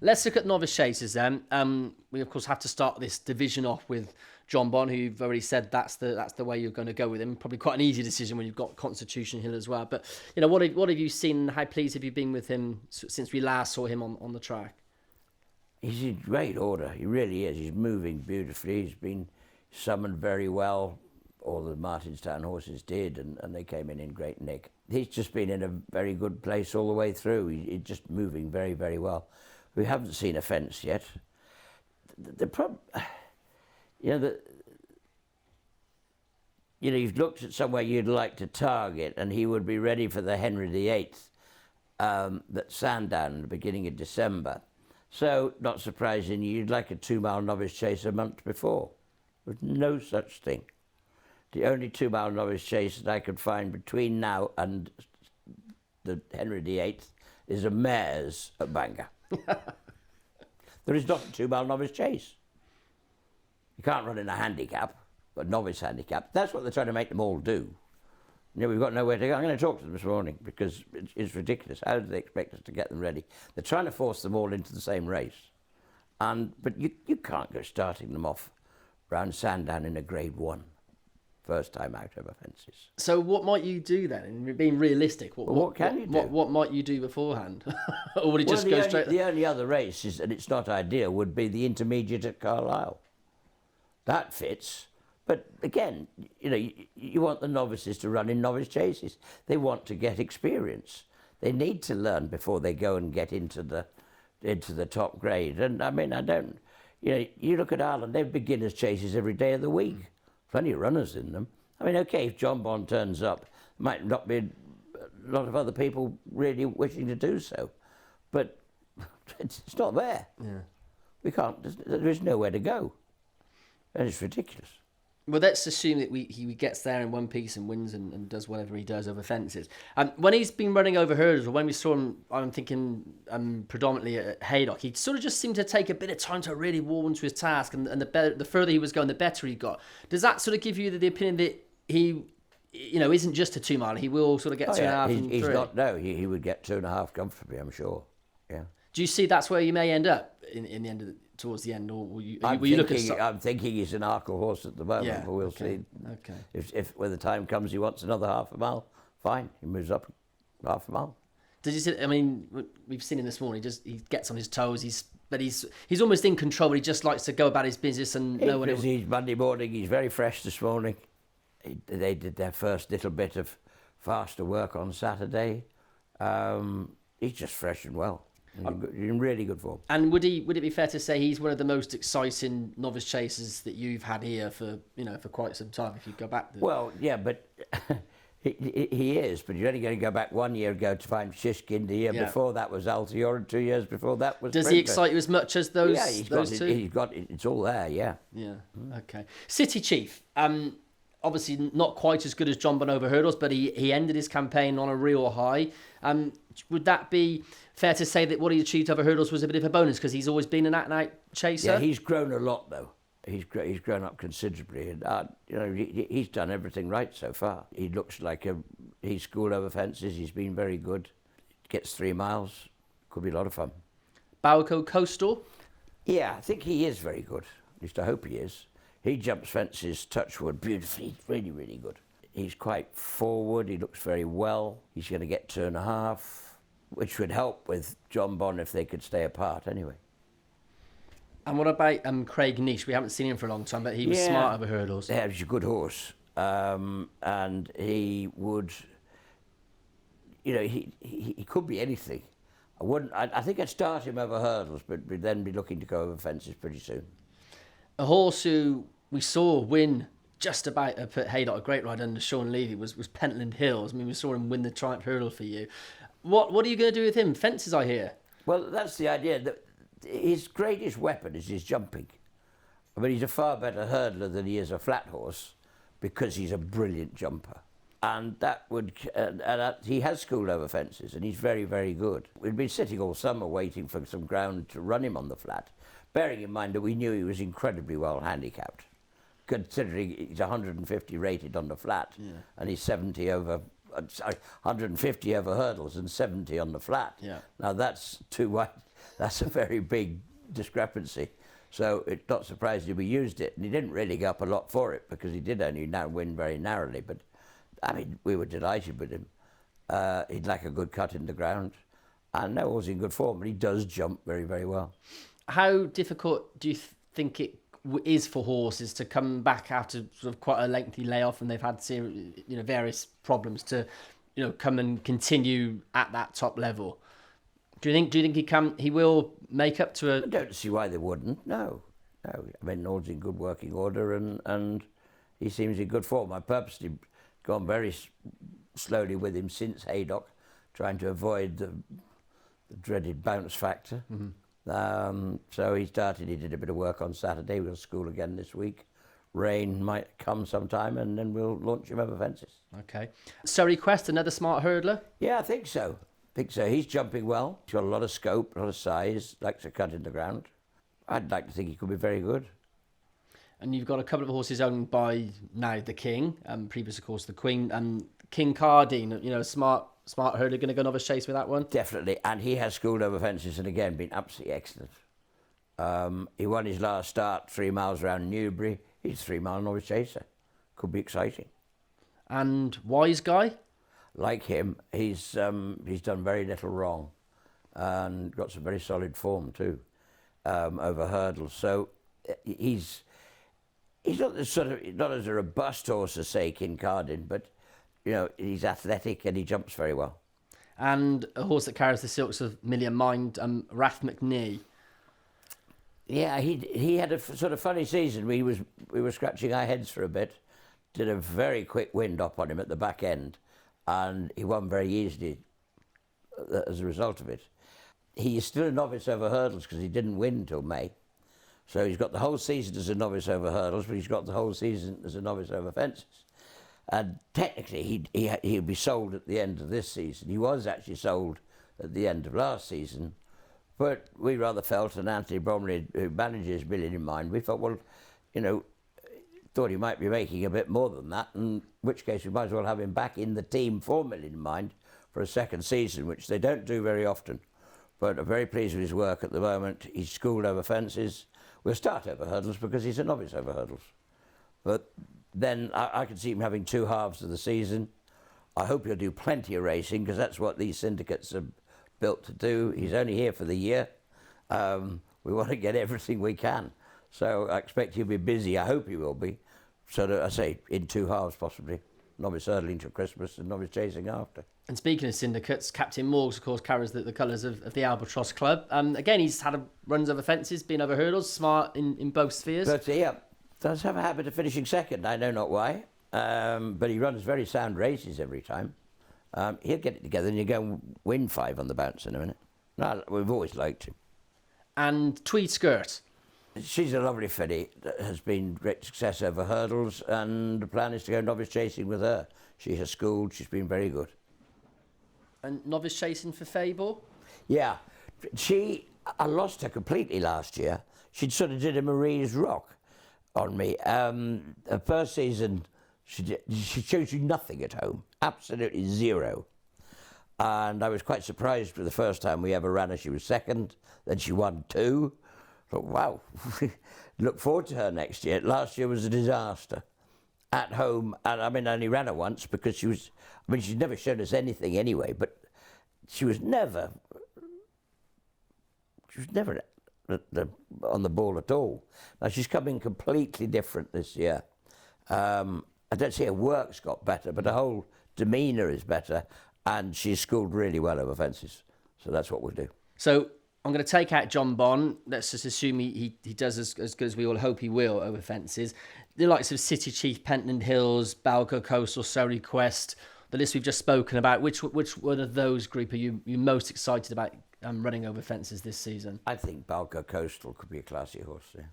Let's look at novice chasers then. We of course have to start this division off with Jonbon, who you've already said that's the way you're going to go with him. Probably quite an easy decision when you've got Constitution Hill as well. But what have you seen? How pleased have you been with him since we last saw him on the track? He's in great order. He really is. He's moving beautifully. He's been summoned very well. All the Martinstown horses did, and they came in great nick. He's just been in a very good place all the way through. He's just moving very, very well. We haven't seen a fence yet. The problem, you've looked at somewhere you'd like to target, and he would be ready for the Henry VIII at Sandown in the beginning of December. So, not surprising, you'd like a 2-mile novice chase a month before. There's no such thing. The only 2-mile novice chase that I could find between now and the Henry VIII is a mare's at Bangor. There is not a 2-mile novice chase. You can't run in a handicap, a novice handicap. That's what they're trying to make them all do. We've got nowhere to go. I'm going to talk to them this morning because it's ridiculous. How do they expect us to get them ready? They're trying to force them all into the same race. But you can't go starting them off round Sandown in a Grade 1. First time out over fences. So what might you do then? In being realistic, what can you do? What might you do beforehand? Or would it just go straight? The only other race, and it's not ideal, would be the intermediate at Carlisle. That fits. But again, you want the novices to run in novice chases. They want to get experience. They need to learn before they go and get into the top grade. And I mean, you look at Ireland, they have beginners chases every day of the week. Plenty of runners in them. I mean, okay, if Jonbon turns up, might not be a lot of other people really wishing to do so, but it's not there. Yeah. We can't. There is nowhere to go, and it's ridiculous. Well, let's assume that he gets there in one piece and wins and does whatever he does over fences. When he's been running over hurdles, or when we saw him, I'm thinking predominantly at Haydock, he sort of just seemed to take a bit of time to really warm to his task, and the further he was going, the better he got. Does that sort of give you the opinion that he, isn't just a 2-mile, he will sort of get 2.5 and 3? He's not, no, he would get 2.5 comfortably, I'm sure, yeah. Do you see that's where you may end up in the end of towards the end, or will you look at? I'm thinking he's an Arkle horse at the moment, but we'll see. Okay. If when the time comes he wants another half a mile, fine, he moves up half a mile. Did you see? I mean, we've seen him this morning. He gets on his toes. He's almost in control. But he just likes to go about his business and know what he's Monday morning. He's very fresh this morning. They did their first little bit of faster work on Saturday. He's just fresh and well. In really good form. And would it be fair to say he's one of the most exciting novice chasers that you've had here for quite some time? If you go back, well, yeah, but he is. But you're only going to go back 1 year ago to find Shishkin. The year before that was Altior, and 2 years before that was. Does Printer. he excite you as much as those? Yeah, those two? He's got it. It's all there. Yeah. Yeah. Okay. City Chief. Obviously not quite as good as Jonbon over hurdles, but he ended his campaign on a real high. Would that be fair to say that what he achieved over hurdles was a bit of a bonus because he's always been an out-and-out chaser? Yeah, he's grown a lot though. He's grown up considerably, and he's done everything right so far. He looks like he's schooled over fences. He's been very good. Gets 3 miles. Could be a lot of fun. Balco Coastal. Yeah, I think he is very good. At least I hope he is. He jumps fences, touchwood, beautifully. He's really, really good. He's quite forward. He looks very well. He's going to get 2.5, which would help with Jonbon if they could stay apart anyway. And what about Craig Niche? We haven't seen him for a long time, but he was smart over hurdles. Yeah, he's a good horse. And he would, he could be anything. I think I'd start him over hurdles, but then be looking to go over fences pretty soon. A horse who we saw win just about up at Haydock, a great ride under Sean Levy, was Pentland Hills. I mean, we saw him win the Triumph Hurdle for you. What are you going to do with him? Fences, I hear. Well, that's the idea. His greatest weapon is his jumping. I mean, he's a far better hurdler than he is a flat horse because he's a brilliant jumper. And that would, he has schooled over fences, and he's very, very good. We'd been sitting all summer waiting for some ground to run him on the flat, bearing in mind that we knew he was incredibly well handicapped, considering he's 150 rated on the flat, and he's 150 over hurdles and 70 on the flat. Yeah. Now that's too wide. That's a very big discrepancy. So it's not surprising we used it. And he didn't really go up a lot for it because he did only now win very narrowly. But, I mean, we were delighted with him. He'd like a good cut in the ground. And no, was in good form, but he does jump very, very well. How difficult do you think it is for horses to come back after sort of quite a lengthy layoff, and they've had various problems to come and continue at that top level? Do you think he will make up to a? I don't see why they wouldn't. No. I mean, Nord's in good working order, and he seems in good form. I've purposely gone very slowly with him since Haydock, trying to avoid the dreaded bounce factor. So he did a bit of work on Saturday. We'll school again this week. Rain might come sometime, and then we'll launch him over fences. Okay. Surrey Quest, another smart hurdler? Yeah, I think so. He's jumping well. He's got a lot of scope, a lot of size, likes to cut in the ground. I'd like to think he could be very good. And you've got a couple of horses owned by now the King, previous, of course, the Queen, and King Cardine, smart hurdler, going to go novice chase with that one? Definitely, and he has schooled over fences and again been absolutely excellent. He won his last start 3 miles around Newbury. He's a 3-mile novice chaser. Could be exciting. And Wiseguy? Like him, he's done very little wrong, and got some very solid form too over hurdles. So he's not not as a robust horse as say Kincardine, but he's athletic and he jumps very well. And a horse that carries the silks of Million Mind, Rath McNee. Yeah, he had a sort of funny season. We were scratching our heads for a bit. Did a very quick wind up on him at the back end, and he won very easily as a result of it. He is still a novice over hurdles because he didn't win till May. So he's got the whole season as a novice over hurdles, but he's got the whole season as a novice over fences. And technically, he'll be sold at the end of this season. He was actually sold at the end of last season, but we rather felt, and Anthony Bromley, who manages Million in Mind, we felt, well, thought he might be making a bit more than that, in which case we might as well have him back in the team for Million in Mind for a second season, which they don't do very often. But I'm very pleased with his work at the moment. He's schooled over fences. We'll start over hurdles because he's a novice over hurdles. But then I can see him having 2 halves of the season. I hope he'll do plenty of racing because that's what these syndicates are built to do. He's only here for the year. We want to get everything we can. So I expect he'll be busy. I hope he will be. So that I say in 2 halves possibly. Novice hurdling till Christmas and novice chasing after. And speaking of syndicates, Captain Morgs, of course, carries the colours of the Albatross Club. Again, he's had runs over fences, been over hurdles, smart in both spheres. But yeah, does have a habit of finishing second. I know not why. But he runs very sound races every time. He'll get it together and you go and win 5 on the bounce in a minute. No, we've always liked him. And Tweed Skirt. She's a lovely filly that has been great success over hurdles, and the plan is to go novice chasing with her. She has schooled, she's been very good. And novice chasing for Fable? Yeah, I lost her completely last year. She sort of did a Marie's Rock on me. Her first season, she showed you nothing at home, absolutely zero. And I was quite surprised with the first time we ever ran her. She was second, then she won 2. Thought, wow, look forward to her next year. Last year was a disaster at home, and I mean, I only ran her once because she's never shown us anything anyway, but she was never on the ball at all. Now, she's coming completely different this year. I don't see her work's got better, but her whole demeanour is better, and she's schooled really well over fences. So that's what we'll do. So I'm going to take out Jonbon. Let's just assume he does as good as we all hope he will over fences. The likes of City Chief, Pentland Hills, Balco Coastal, Surrey Quest, the list we've just spoken about, which one of those group are you most excited about running over fences this season? I think Balco Coastal could be a classy horse there.